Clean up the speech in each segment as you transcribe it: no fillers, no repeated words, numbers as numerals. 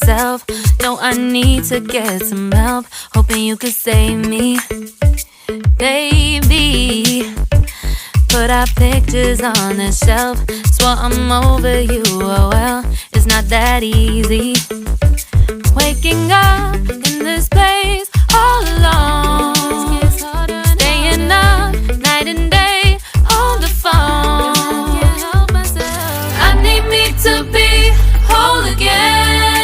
myself. No, I need to get some help. Hoping you could save me, baby. Put our pictures on the shelf. Swore I'm over you, oh well, it's not that easy. Waking up in this place all alone, staying up night and day on the phone. I need me to be whole again.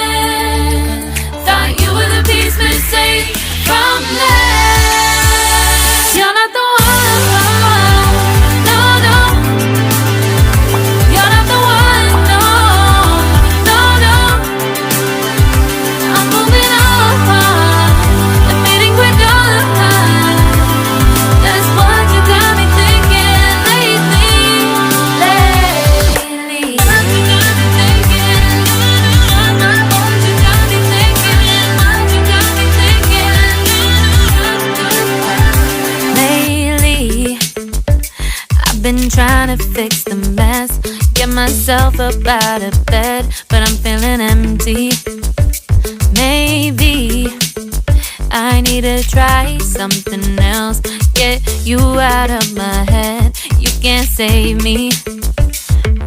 Thought you were the piece missing from that. You're not the one. Been trying to fix the mess, get myself up out of bed, but I'm feeling empty. Maybe I need to try something else. Get you out of my head, you can't save me.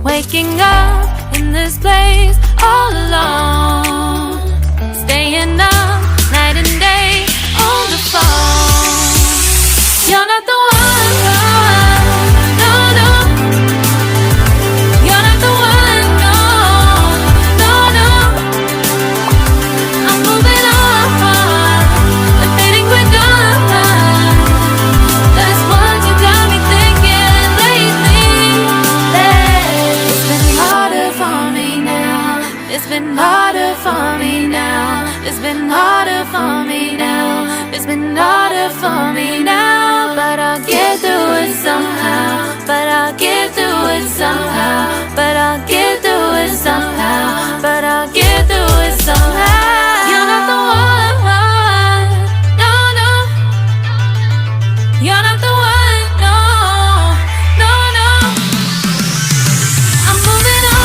Waking up in this place all alone, staying up night and day on the phone. You're not the one. It's been harder for me now. It's been harder for me now. It's been harder for me now. But I'll get through it somehow. But I'll get through it somehow. But I'll get through it somehow. But I'll get through it somehow. You're not the one. No, no. You're not the one. No, no, no. I'm moving on.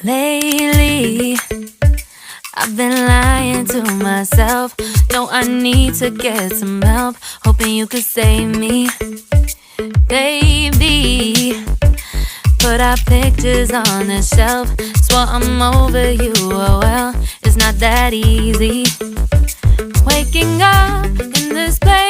Lately, I've been lying to myself. No, I need to get some help. Hoping you could save me, baby. Put our pictures on the shelf. Swore I'm over you, oh well, it's not that easy. Waking up in this place